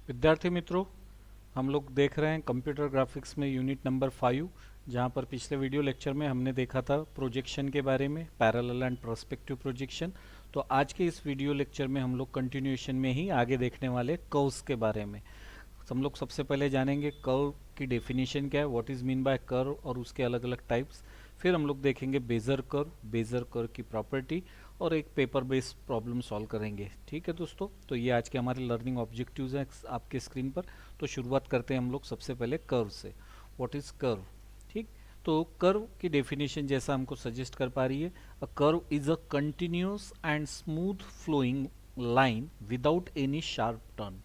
विद्यार्थी मित्रों, हम लोग देख रहे हैं कंप्यूटर ग्राफिक्स में यूनिट नंबर 5, जहां पर पिछले वीडियो लेक्चर में हमने देखा था प्रोजेक्शन के बारे में, पैरेलल एंड पर्सपेक्टिव प्रोजेक्शन। तो आज के इस वीडियो लेक्चर में हम लोग कंटिन्यूएशन में ही आगे देखने वाले कर्व्स के बारे में। हम लोग सबसे पहले जानेंगे कर्व की डेफिनेशन क्या है, what is mean by curve और उसके अलग अलग टाइप्स। फिर हम लोग देखेंगे बेजर कर्व की प्रॉपर्टी और एक पेपर बेस्ड प्रॉब्लम सॉल्व करेंगे। ठीक है दोस्तों, तो ये आज के हमारे लर्निंग ऑब्जेक्टिव्स हैं आपके स्क्रीन पर। तो शुरुआत करते हैं हम लोग सबसे पहले कर्व से। What is curve? ठीक, तो कर्व की डेफिनेशन जैसा हमको सजेस्ट कर पा रही है, a curve is a continuous and smooth flowing line without any sharp turn.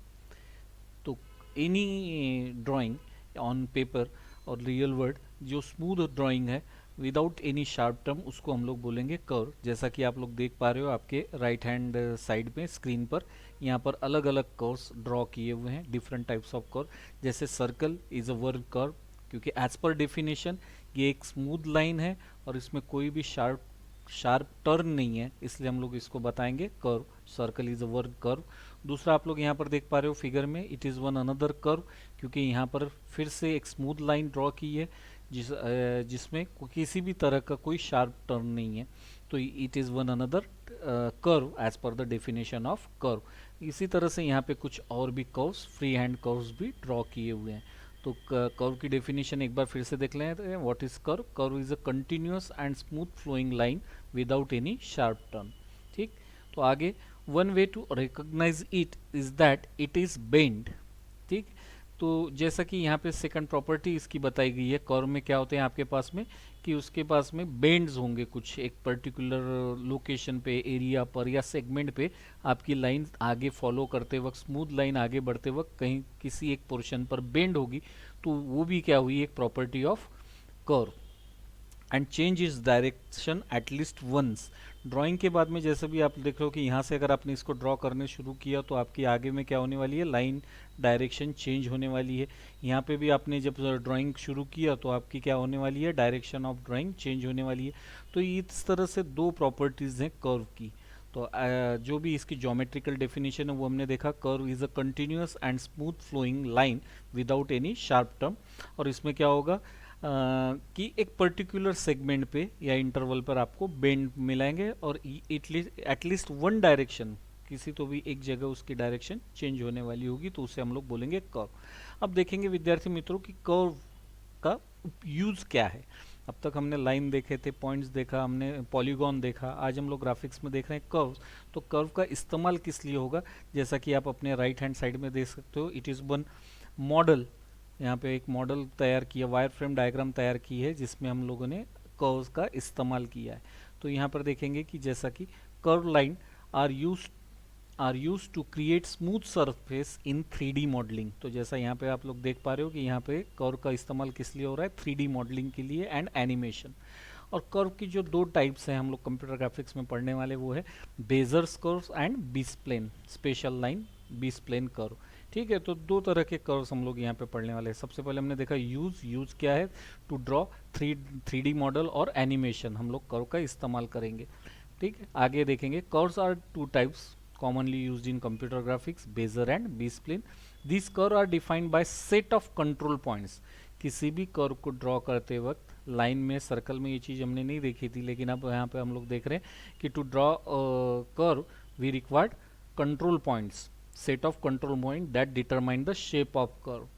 तो एनी ड्राइंग ऑन पेपर और रियल वर्ल्ड जो स्मूथ ड्राइंग है विदाउट एनी शार्प टर्म, उसको हम लोग बोलेंगे कर्व। जैसा कि आप लोग देख पा रहे हो आपके राइट हैंड साइड में स्क्रीन पर, यहाँ पर अलग अलग कर्व्स ड्रॉ किए हुए हैं, डिफरेंट टाइप्स ऑफ कर्व। जैसे circle is a word curve, क्योंकि एज पर डेफिनेशन ये एक स्मूथ लाइन है और इसमें कोई भी शार्प टर्न नहीं है, इसलिए हम लोग इसको बताएंगे curve. Circle is a word curve. दूसरा आप लोग यहाँ पर देख पा रहे हो फिगर में, it is one another curve, क्योंकि यहाँ पर फिर से एक स्मूथ लाइन ड्रॉ की है जिसमें किसी भी तरह का कोई शार्प टर्न नहीं है। तो it is one another curve as per the definition of curve. इसी तरह से यहाँ पे कुछ और भी कर्व्स, फ्री हैंड कर्व्स भी ड्रॉ किए हुए हैं। तो कर्व की डेफिनेशन एक बार फिर से देख लें। What is curve? Curve is a continuous and smooth flowing line without any sharp turn. ठीक, तो आगे, one way to recognise it is that it is bend. ठीक, तो जैसा कि यहाँ पे सेकंड प्रॉपर्टी इसकी बताई गई है, कर्व में क्या होते हैं आपके पास में कि उसके पास में बेंड्स होंगे कुछ एक पर्टिकुलर लोकेशन पे, एरिया पर या सेगमेंट पे। आपकी लाइन आगे फॉलो करते वक्त, स्मूथ लाइन आगे बढ़ते वक्त कहीं किसी एक पोर्शन पर बेंड होगी, तो वो भी क्या हुई, एक property of curve. And change is direction at least once. Drawing के बाद में जैसे भी आप देख रहे हो कि यहाँ से अगर आपने इसको ड्रॉ करने शुरू किया तो आपकी आगे में क्या होने वाली है, लाइन डायरेक्शन चेंज होने वाली है। यहाँ पे भी आपने जब ड्राइंग शुरू किया तो आपकी क्या होने वाली है, डायरेक्शन ऑफ ड्राइंग चेंज होने वाली है। तो इस तरह से दो प्रॉपर्टीज हैं कर्व की। तो जो भी इसकी ज्योमेट्रिकल डेफिनेशन है वो हमने देखा, curve is a continuous and smooth flowing line without any sharp term. और इसमें क्या होगा कि एक पर्टिकुलर सेगमेंट पे या इंटरवल पर आपको बेंड मिलेंगे और एटलीस्ट वन डायरेक्शन, किसी तो भी एक जगह उसकी डायरेक्शन चेंज होने वाली होगी, तो उसे हम लोग बोलेंगे कर्व। अब देखेंगे विद्यार्थी मित्रों कि कर्व का यूज क्या है। अब तक हमने लाइन देखे थे, पॉइंट्स देखा, हमने पॉलीगॉन देखा, आज हम लोग ग्राफिक्स में देख रहे हैं कर्व। तो कर्व का इस्तेमाल किस लिए होगा, जैसा कि आप अपने राइट हैंड साइड में देख सकते हो, इट इज़ वन मॉडल। यहाँ पे एक मॉडल तैयार किया, वायर फ्रेम डायग्राम तैयार की है, जिसमें हम लोगों ने कर्व्स का इस्तेमाल किया है। तो यहाँ पर देखेंगे कि जैसा कि curve line are use to create smooth surface in 3D modelling. तो जैसा यहाँ पे आप लोग देख पा रहे हो कि यहाँ पे कर्व का इस्तेमाल किस लिए हो रहा है, 3D मॉडलिंग के लिए एंड एनिमेशन। और कर्व की जो दो टाइप्स हैं हम लोग कंप्यूटर ग्राफिक्स में पढ़ने वाले, वो है Bezier's curve and B spline special line B spline curve. ठीक है, तो दो तरह के कर्व्स हम लोग यहाँ पे पढ़ने वाले हैं। सबसे पहले हमने देखा यूज क्या है, टू ड्रॉ 3D मॉडल और एनिमेशन, हम लोग कर्व का इस्तेमाल करेंगे। ठीक है, आगे देखेंगे curves are two types commonly used in computer graphics, bezier and b-spline. These curve are defined by set of control points. किसी भी कर्व को ड्रॉ करते वक्त, लाइन में, सर्कल में ये चीज़ हमने नहीं देखी थी, लेकिन अब यहाँ पे हम लोग देख रहे हैं कि to draw curve we required control points, set of control point that determine the shape of curve.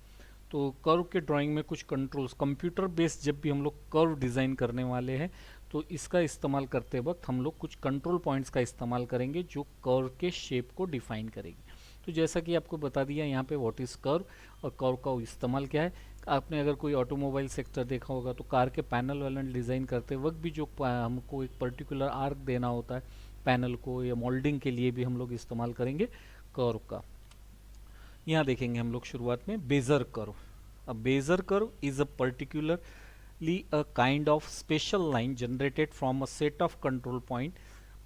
तो कर्व के ड्राइंग में कुछ कंट्रोल्स, कंप्यूटर बेस्ड जब भी हम लोग कर्व डिज़ाइन करने वाले हैं तो इसका इस्तेमाल करते वक्त हम लोग कुछ कंट्रोल पॉइंट्स का इस्तेमाल करेंगे जो कर्व के शेप को डिफाइन करेंगे। तो जैसा कि आपको बता दिया यहाँ पे व्हाट इज़ कर्व और कर्व का इस्तेमाल क्या है। आपने अगर कोई ऑटोमोबाइल सेक्टर देखा होगा तो कार के पैनल वैनल डिज़ाइन करते वक्त भी जो हमको एक पर्टिकुलर आर्क देना होता है पैनल को, या मोल्डिंग के लिए भी हम लोग इस्तेमाल करेंगे कर्व का। यहाँ देखेंगे हम लोग शुरुआत में Bezier curve. A Bezier curve is a particularly a kind of special line generated from a set of control point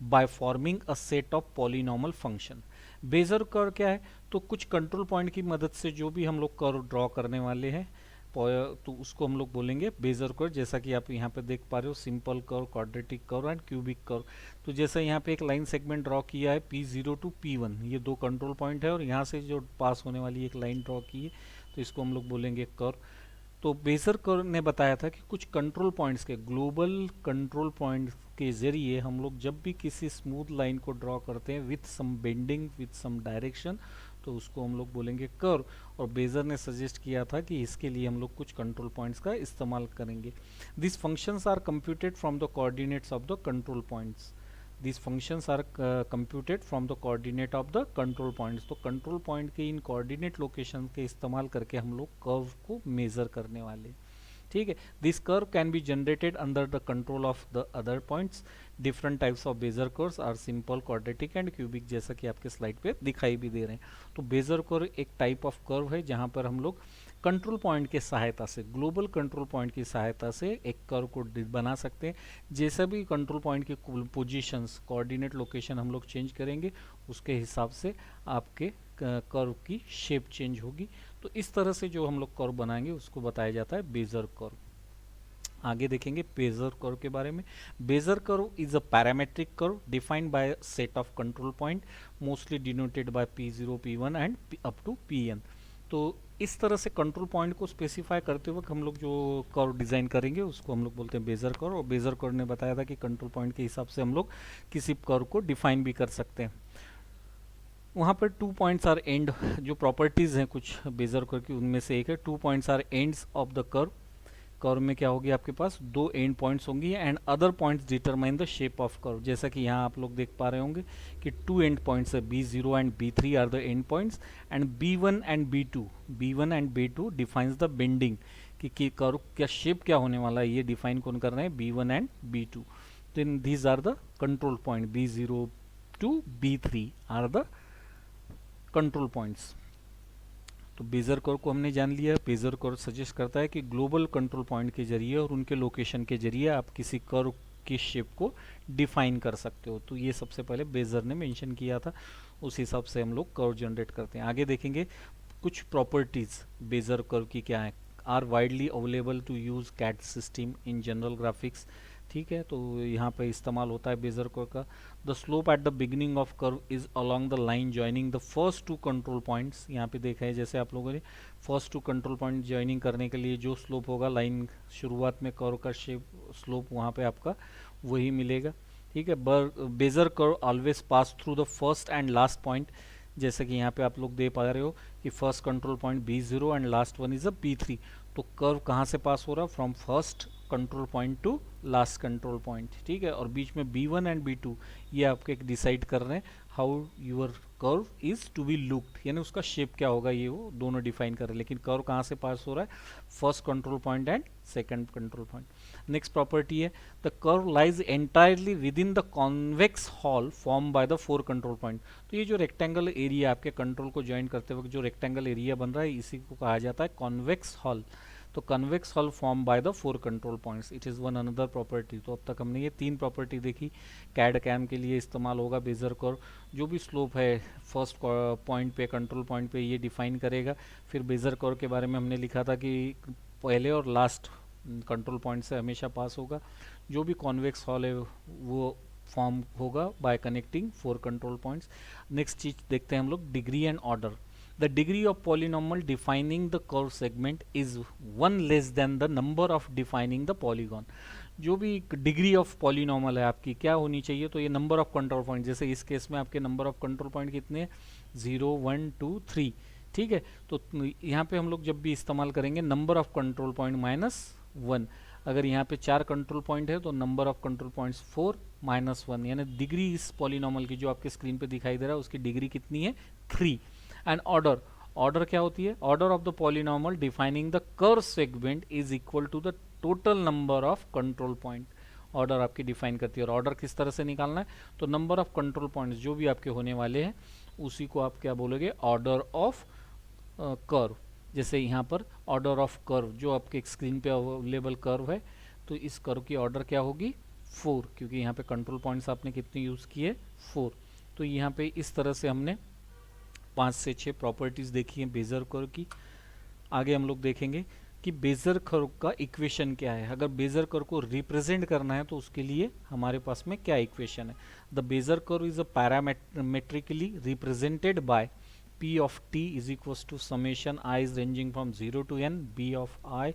by forming a set of polynomial function. Bezier curve क्या है, तो कुछ कंट्रोल पॉइंट की मदद से जो भी हम लोग कर्व ड्रॉ करने वाले हैं, तो उसको हम लोग बोलेंगे बेजर कर्व। जैसा कि आप यहाँ पे देख पा रहे हो, simple curve, quadratic curve and cubic curve. तो जैसे यहाँ पे एक लाइन सेगमेंट ड्रॉ किया है P0 टू P1, ये दो कंट्रोल पॉइंट है और यहाँ से जो पास होने वाली एक लाइन ड्रॉ की है, तो इसको हम लोग बोलेंगे कर्व। तो बेजर कर्व ने बताया था कि कुछ कंट्रोल पॉइंट्स के, ग्लोबल कंट्रोल पॉइंट्स के जरिए हम लोग जब भी किसी स्मूथ लाइन को ड्रॉ करते हैं with some bending, with some direction, तो उसको हम लोग बोलेंगे कर्व। और बेजर ने सजेस्ट किया था कि इसके लिए हम लोग कुछ कंट्रोल पॉइंट्स का इस्तेमाल करेंगे। This functions are computed from the coordinates of the control points. These functions are computed from the coordinate of the control points। तो कंट्रोल पॉइंट के इन कोऑर्डिनेट लोकेशन के इस्तेमाल करके हम लोग कर्व को मेजर करने वाले, ठीक है। This curve can be generated under the control of the other points. Different types of Bezier curves are simple, quadratic and cubic, जैसा कि आपके स्लाइड पे दिखाई भी दे रहे हैं। तो बेजर कर्व एक टाइप ऑफ कर्व है जहां पर हम लोग कंट्रोल पॉइंट के सहायता से, ग्लोबल कंट्रोल पॉइंट की सहायता से एक कर्व को बना सकते हैं। जैसे भी कंट्रोल पॉइंट की पोजीशंस, कोऑर्डिनेट लोकेशन हम लोग चेंज करेंगे, उसके हिसाब से आपके कर्व की शेप चेंज होगी। तो इस तरह से जो हम लोग कर्व बनाएंगे उसको बताया जाता है बेजर कर्व। आगे देखेंगे बेजर कर्व के बारे में। Bezier curve is a parametric curve defined by set of control point, mostly denoted by P0, P1 and up to Pn। तो इस तरह से कंट्रोल पॉइंट को स्पेसिफाई करते वक्त हम लोग जो कर्व डिजाइन करेंगे उसको हम लोग बोलते हैं बेजर कर्व। और बेजर कर्व ने बताया था कि कंट्रोल पॉइंट के हिसाब से हम लोग किसी कर्व को डिफाइन भी कर सकते हैं। वहाँ पर 2 पॉइंट्स आर एंड, जो प्रॉपर्टीज हैं कुछ बेजर कर्व की, उनमें से एक है 2 points are ends of the curve. Curve में क्या होगी, आपके पास 2 एंड पॉइंट्स होंगी and other points determine the shape of curve. जैसा कि यहाँ आप लोग देख पा रहे होंगे कि 2 एंड पॉइंट्स है, B0 and B3 are the end points and B1 and B2 defines the bending, कि कर्व क्या शेप क्या होने वाला है, ये डिफाइन कौन कर रहे हैं, B1 and B2। Then these are the control point, B0 to B3 are the control points. तो बेजर कर्व को हमने जान लिया। बेजर कर्व सजेस्ट करता है कि ग्लोबल कंट्रोल पॉइंट के जरिए और उनके लोकेशन के जरिए आप किसी कर्व की शेप को डिफाइन कर सकते हो। तो ये सबसे पहले बेजर ने मेंशन किया था, उस हिसाब से हम लोग कर्व जनरेट करते हैं। आगे देखेंगे कुछ प्रॉपर्टीज बेजर कर्व की क्या है। Are widely available to use CAD system in general graphics, ठीक है। तो यहाँ पे इस्तेमाल होता है बेजर कर्व का। The slope at the beginning of curve is along the line joining the first 2 control points. यहाँ पे देखा है जैसे आप लोगों ने फर्स्ट 2 कंट्रोल पॉइंट ज्वाइनिंग करने के लिए जो स्लोप होगा लाइन शुरुआत में कर्व का शेप स्लोप वहाँ पे आपका वही मिलेगा, ठीक है। Bezier curve always pass through the first and last point. जैसे कि यहाँ पे आप लोग दे पा रहे हो कि first control point B0 and last one is a P3। तो कर्व कहाँ से पास हो रहा है, from first control point two last control point, ठीक है। और बीच में B1 एंड B2 ये आपके डिसाइड कर रहे हैं how your curve is to be looked, यानी उसका शेप क्या होगा, ये वो दोनों डिफाइन कर रहे हैं। लेकिन कर्व कहाँ से पास हो रहा है, first control point and second control point. Next property है the curve lies entirely within the convex hull form by the 4 control point. तो ये जो रेक्टेंगल एरिया आपके कंट्रोल को ज्वाइन करते वक्त जो रेक्टेंगल एरिया बन रहा है, इसी को कहा जाता है कॉन्वेक्स हॉल। तो convex hall form by the 4 control points, it is one another property. तो अब तक हमने ये 3 प्रॉपर्टी देखी। कैड कैम के लिए इस्तेमाल होगा बेजर कर्व, जो भी स्लोप है फर्स्ट पॉइंट पे, कंट्रोल पॉइंट पे, ये डिफाइन करेगा। फिर बेजर कर्व के बारे में हमने लिखा था कि पहले और लास्ट कंट्रोल पॉइंट से हमेशा पास होगा। जो भी कॉन्वेक्स हॉल है वो फॉर्म होगा bye connecting 4 control points. Next चीज देखते हैं हम लोग, degree and order. The degree of polynomial defining the curve segment is 1 less than the number of defining the polygon। जो भी डिग्री ऑफ पॉलिनॉमल है आपकी क्या होनी चाहिए, तो ये नंबर ऑफ कंट्रोल पॉइंट, जैसे इस केस में आपके नंबर ऑफ कंट्रोल पॉइंट कितने हैं, 0 1 2 3, ठीक है। तो यहाँ पे हम लोग जब भी इस्तेमाल करेंगे नंबर ऑफ कंट्रोल पॉइंट -1। अगर यहाँ पे 4 कंट्रोल पॉइंट है तो नंबर ऑफ कंट्रोल पॉइंट्स 4 -1, यानी डिग्री इस पॉलिनॉमल की जो आपके स्क्रीन पे दिखाई दे रहा है उसकी डिग्री कितनी है, 3। एंड ऑर्डर क्या होती है, order of the polynomial defining the curve segment is equal to the total number of control point. Order आपकी डिफाइन करती है। और ऑर्डर किस तरह से निकालना है, तो नंबर ऑफ कंट्रोल पॉइंट्स जो भी आपके होने वाले हैं उसी को आप क्या बोलोगे, ऑर्डर ऑफ कर्व। जैसे यहाँ पर ऑर्डर ऑफ कर्व जो आपके स्क्रीन पे अवेलेबल कर्व है, तो इस कर्व की ऑर्डर क्या होगी, 4, क्योंकि यहाँ पे कंट्रोल पॉइंट्स आपने कितने यूज किए, 4। तो यहाँ पे इस तरह से हमने 5 से 6 प्रॉपर्टीज देखी हैं बेजर कर्व की। आगे हम लोग देखेंगे कि बेजर कर्व का इक्वेशन क्या है। अगर बेजर कर्व को रिप्रेजेंट करना है तो उसके लिए हमारे पास में क्या इक्वेशन है। The Bezier curve is a parametrically represented by P of t is equals to summation I is ranging from 0 to n B of I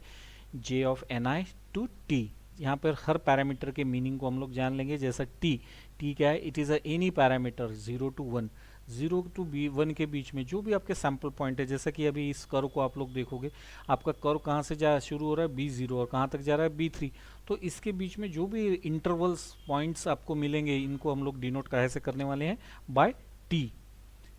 J of ni to t। यहाँ पर हर पैरामीटर के meaning को हम लोग जान लेंगे। जैसा t क्या है, it is a any parameter 0 to 1, 0 to B1 के बीच में जो भी आपके सैम्पल पॉइंट है। जैसा कि अभी इस कर्व को आप लोग देखोगे, आपका कर्व कहाँ से जा शुरू हो रहा है, B0 और कहाँ तक जा रहा है B3। तो इसके बीच में जो भी इंटरवल्स पॉइंट्स आपको मिलेंगे, इनको हम लोग डिनोट कैसे करने वाले हैं, बाय t।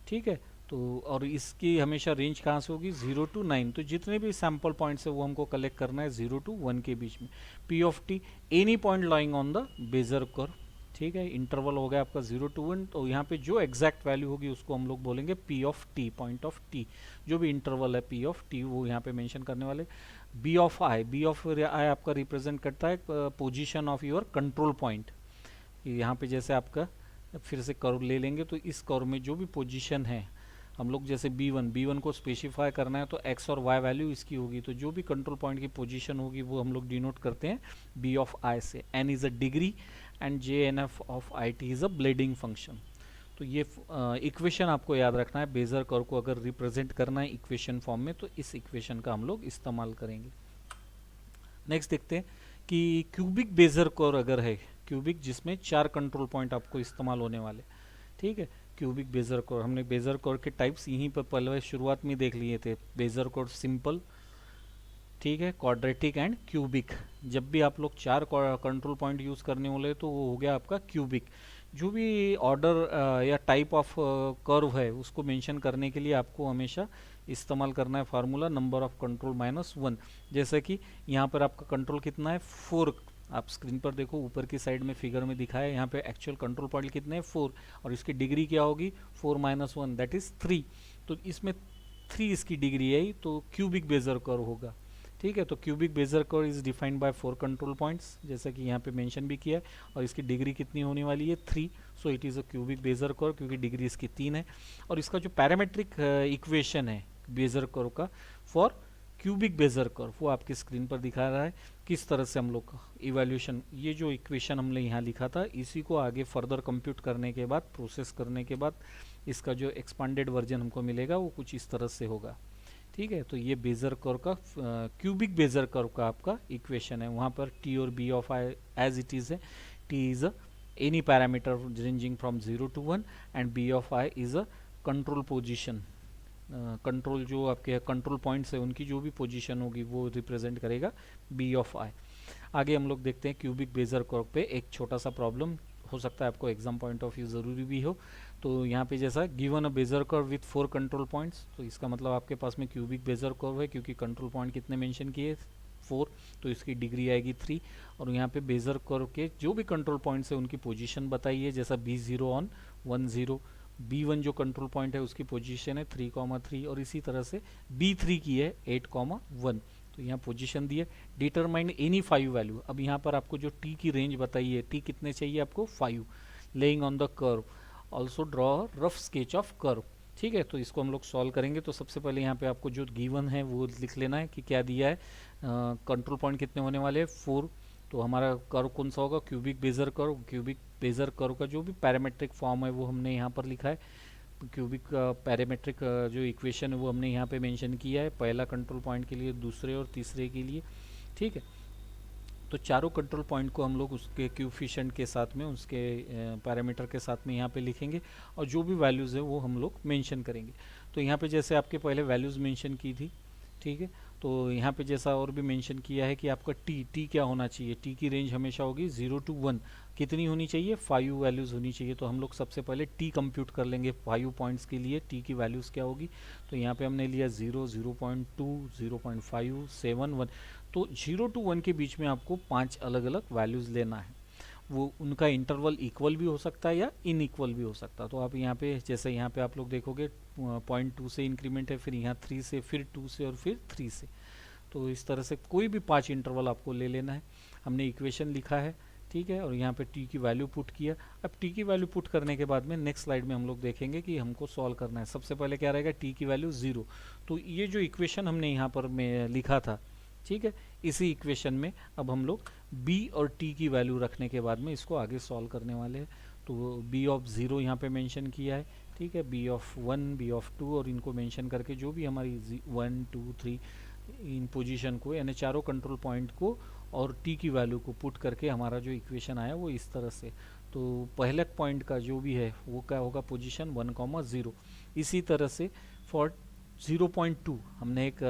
ठीक है, तो और इसकी हमेशा रेंज कहाँ से होगी, 0 to 9। तो जितने भी सैम्पल पॉइंट्स है वो हमको कलेक्ट करना है 0 to 1 के बीच में। P of t any point lying on the Bezier curve. ठीक है, इंटरवल हो गया आपका 0 to 1। तो यहाँ पे जो एग्जैक्ट वैल्यू होगी उसको हम लोग बोलेंगे P of t, point of t। जो भी इंटरवल है P of t वो यहाँ पे मेंशन करने वाले। B of I आपका रिप्रेजेंट करता है position of your control point. यहाँ पे जैसे आपका फिर से कर्व ले लेंगे तो इस कर्व में जो भी पोजीशन है, हम लोग जैसे B1 को स्पेसिफाई करना है तो x और y वैल्यू इसकी होगी। तो जो भी कंट्रोल पॉइंट की पोजीशन होगी वो हम लोग डिनोट करते हैं B of I से। n is a degree and JNF of IT is a blending function. तो ये इक्वेशन आपको याद रखना है। बेजर कर्व को अगर रिप्रेजेंट करना है इक्वेशन फॉर्म में तो इस इक्वेशन का हम लोग इस्तेमाल करेंगे। नेक्स्ट देखते हैं कि क्यूबिक बेजर कर्व अगर है, क्यूबिक जिसमें 4 कंट्रोल पॉइंट आपको इस्तेमाल होने वाले। ठीक है, क्यूबिक बेजर कर्व, हमने बेजर कर्व के टाइप्स यहीं पर पहले शुरुआत में देख लिए थे। बेजर कर्व सिंपल, ठीक है, क्वाड्रेटिक एंड क्यूबिक। जब भी आप लोग 4 कंट्रोल पॉइंट यूज़ करने वाले तो वो हो गया आपका क्यूबिक। जो भी ऑर्डर या टाइप ऑफ कर्व है उसको मेंशन करने के लिए आपको हमेशा इस्तेमाल करना है फार्मूला नंबर ऑफ कंट्रोल -1। जैसे कि यहाँ पर आपका कंट्रोल कितना है, 4। आप स्क्रीन पर देखो ऊपर की साइड में फिगर में दिखा है, यहाँ पे एक्चुअल कंट्रोल पॉइंट कितने हैं, 4, और इसकी डिग्री क्या होगी, 4 - 1 दैट इज 3। तो इसमें 3 इसकी डिग्री है, तो क्यूबिक बेजर कर्व होगा। ठीक है, तो cubic Bezier curve is defined by 4 control points, जैसा कि यहाँ पे मेंशन भी किया है, और इसकी डिग्री कितनी होने वाली है, 3। So it is a cubic Bezier curve क्योंकि डिग्री इसकी 3 है। और इसका जो पैरामेट्रिक इक्वेशन है बेजर कर्व का फॉर क्यूबिक बेजर कर्व वो आपकी स्क्रीन पर दिखा रहा है। किस तरह से हम लोग इवैल्यूएशन, ये जो इक्वेशन हमने यहाँ लिखा था इसी को आगे फर्दर कंप्यूट करने के बाद, प्रोसेस करने के बाद इसका जो एक्सपांडेड वर्जन हमको मिलेगा वो कुछ इस तरह से होगा। ठीक है, तो ये बेजर कर्व का क्यूबिक बेजर कर्व का आपका इक्वेशन है। वहाँ पर टी और B of I as it is है। T is a any parameter ranging from 0 to 1 and B of I is a control position. Control जो आपके कंट्रोल पॉइंट्स है उनकी जो भी पोजीशन होगी वो रिप्रेजेंट करेगा बी ऑफ आई। आगे हम लोग देखते हैं क्यूबिक बेजर कर्व पे एक छोटा सा प्रॉब्लम, हो सकता है आपको एग्जाम पॉइंट ऑफ व्यू ज़रूरी भी हो। तो यहाँ पे जैसा given a Bezier curve with 4 control points, तो इसका मतलब आपके पास में क्यूबिक बेजर कर्व है क्योंकि कंट्रोल पॉइंट कितने मेंशन किए, 4, तो इसकी डिग्री आएगी 3। और यहाँ पे बेजर कर्व के जो भी कंट्रोल पॉइंट्स है उनकी पोजीशन बताइए, जैसा B0 ऑन 1 0, B1 जो कंट्रोल पॉइंट है उसकी पोजीशन है 3,3, और इसी तरह से B3 की है 8,1। तो यहाँ पोजीशन दी है। Determine any 5 value. अब यहाँ पर आपको जो t की रेंज बताई है, t कितने चाहिए आपको, 5, laying on the curve. Also draw rough sketch of curve. ठीक है, तो इसको हम लोग सॉल्व करेंगे। तो सबसे पहले यहाँ पे आपको जो गिवन है वो लिख लेना है कि क्या दिया है, कंट्रोल पॉइंट कितने होने वाले हैं, 4। तो हमारा कर्व कौन सा होगा, cubic Bezier curve. Cubic Bezier curve का जो भी पैरामेट्रिक फॉर्म है वो हमने यहाँ पर लिखा है। क्यूबिक पैरामेट्रिक जो इक्वेशन है वो हमने यहाँ पे मेंशन किया है, पहला कंट्रोल पॉइंट के लिए, दूसरे और तीसरे के लिए। ठीक है, तो चारों कंट्रोल पॉइंट को हम लोग उसके क्यूफिशेंट के साथ में, उसके पैरामीटर के साथ में यहाँ पे लिखेंगे, और जो भी वैल्यूज़ है वो हम लोग मेंशन करेंगे। तो यहाँ पे जैसे आपके पहले वैल्यूज़ मेंशन की थी, ठीक है, तो यहाँ पे जैसा और भी मेंशन किया है कि आपका टी क्या होना चाहिए, टी की रेंज हमेशा होगी 0 to 1। कितनी होनी चाहिए, 5 वैल्यूज़ होनी चाहिए। तो हम लोग सबसे पहले टी कंप्यूट कर लेंगे 5 पॉइंट्स के लिए, टी की वैल्यूज़ क्या होगी। तो यहाँ पे हमने लिया 0, 0.2, 0.5, 7, 1। तो 0 to 1 के बीच में आपको 5 अलग अलग वैल्यूज़ लेना है। वो उनका इंटरवल इक्वल भी हो सकता है या इनइक्वल भी हो सकता है। तो आप यहाँ पे जैसे यहाँ पे आप लोग देखोगे 0.2 से इंक्रीमेंट है, फिर यहाँ 3 से, फिर 2 से, और फिर 3 से। तो इस तरह से कोई भी 5 इंटरवल आपको ले लेना है। हमने इक्वेशन लिखा है, ठीक है, और यहाँ पे टी की वैल्यू पुट किया। अब टी की वैल्यू पुट करने के बाद में नेक्स्ट स्लाइड में हम लोग देखेंगे कि हमको सॉल्व करना है। सबसे पहले क्या रहेगा, टी की वैल्यू 0। तो ये जो इक्वेशन हमने यहाँ पर में लिखा था, ठीक है। इसी इक्वेशन में अब हम लोग b और t की वैल्यू रखने के बाद में इसको आगे सॉल्व करने वाले हैं। तो b ऑफ 0 यहाँ पे मेंशन किया है, ठीक है, b ऑफ 1, b ऑफ 2 और इनको मेंशन करके जो भी हमारी 1 2 3 इन पोजीशन को यानी चारों कंट्रोल पॉइंट को और t की वैल्यू को पुट करके हमारा जो इक्वेशन आया वो इस तरह से। तो पहले पॉइंट का जो भी है वो क्या होगा, पोजीशन 1,0। इसी तरह से फॉर 0.2 हमने एक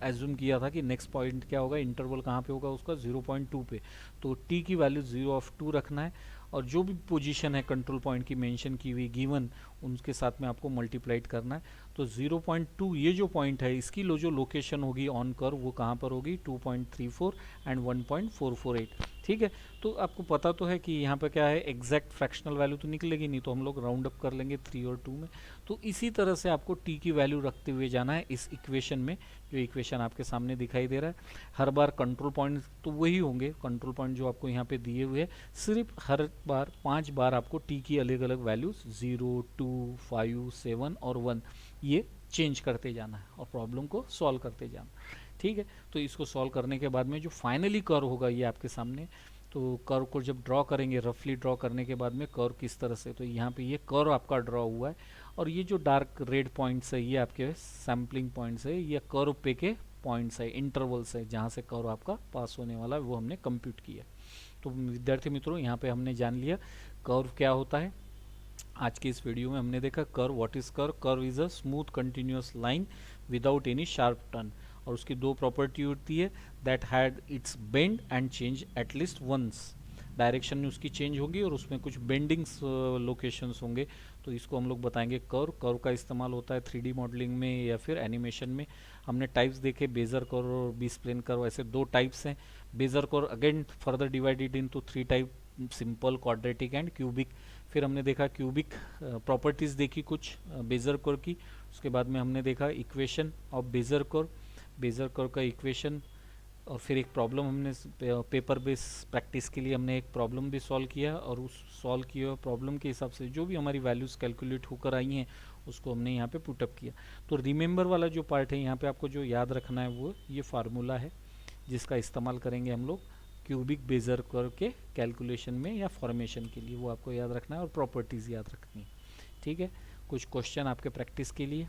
एज्यूम किया था कि नेक्स्ट पॉइंट क्या होगा, इंटरवल कहाँ पे होगा उसका 0.2 पे। तो t की वैल्यू 0 ऑफ 2 रखना है और जो भी पोजीशन है कंट्रोल पॉइंट की मेंशन की हुई गिवन उनके साथ में आपको मल्टीप्लाइड करना है। तो 0.2 ये जो पॉइंट है इसकी जो लोकेशन होगी ऑन कर्व वो कहाँ पर होगी, 2.34 एंड 1.448, ठीक है। तो आपको पता तो है कि यहाँ पे क्या है, एग्जैक्ट फ्रैक्शनल वैल्यू तो निकलेगी नहीं, तो हम लोग राउंड अप कर लेंगे 3 और 2 में। तो इसी तरह से आपको t की वैल्यू रखते हुए जाना है इस इक्वेशन में, जो इक्वेशन आपके सामने दिखाई दे रहा है। हर बार कंट्रोल पॉइंट तो वही होंगे, कंट्रोल पॉइंट जो आपको यहाँ पे दिए हुए हैं, सिर्फ हर बार 5 बार आपको t की अलग अलग वैल्यूज 0 2 5 7 और 1 ये चेंज करते जाना है और प्रॉब्लम को सॉल्व करते जाना, ठीक है। तो इसको सॉल्व करने के बाद में जो फाइनली कर्व होगा ये आपके सामने, तो कर्व को जब ड्रॉ करेंगे, रफली ड्रॉ करने के बाद में कर्व किस तरह से, तो यहाँ पे ये कर्व आपका ड्रॉ हुआ है और ये जो डार्क रेड पॉइंट्स है ये आपके सैम्पलिंग पॉइंट्स है, ये कर्व पे के पॉइंट्स है, इंटरवल्स है जहाँ से कर्व आपका पास होने वाला है, वो हमने कंप्यूट किया। तो विद्यार्थी मित्रों यहाँ पे हमने जान लिया कर्व क्या होता है। आज की इस वीडियो में हमने देखा curve, what is curve. Curve is a smooth continuous line without any sharp turn, और उसकी दो प्रॉपर्टी होती है, that had its bend and change at least once, direction में उसकी चेंज होगी और उसमें कुछ बेंडिंग्स लोकेशंस होंगे। तो इसको हम लोग बताएंगे कर्व। कर्व का इस्तेमाल होता है 3D मॉडलिंग में या फिर एनिमेशन में। हमने टाइप्स देखे, बेजर कर्व और बी स्प्लेन कर्व, ऐसे दो टाइप्स हैं। Bezier curve again further divided into 3 type, simple, quadratic and cubic. फिर हमने देखा क्यूबिक प्रॉपर्टीज देखी कुछ बेजर कर्व की। उसके बाद में हमने देखा equation of Bezier curve, Bezier curve का इक्वेशन, और फिर एक प्रॉब्लम हमने पेपर बेस प्रैक्टिस के लिए हमने एक प्रॉब्लम भी सॉल्व किया और उस सॉल्व किए प्रॉब्लम के हिसाब से जो भी हमारी वैल्यूज़ कैलकुलेट होकर आई हैं उसको हमने यहाँ पे पुटअप किया। तो रिमेंबर वाला जो पार्ट है यहाँ पे आपको जो याद रखना है वो ये फार्मूला है जिसका इस्तेमाल करेंगे हम लोग क्यूबिक बेजर कर्व के कैलकुलेशन में या फॉर्मेशन के लिए, वो आपको याद रखना है और प्रॉपर्टीज़ याद रखनी है, ठीक है। कुछ क्वेश्चन आपके प्रैक्टिस के लिए,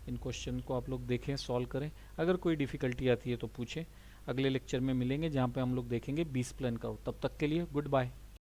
इन क्वेश्चन को आप लोग देखें, सॉल्व करें। अगर कोई डिफ़िकल्टी आती है तो पूछें। अगले लेक्चर में मिलेंगे जहाँ पे हम लोग देखेंगे बी स्प्लाइन कर्व। तब तक के लिए गुड बाय।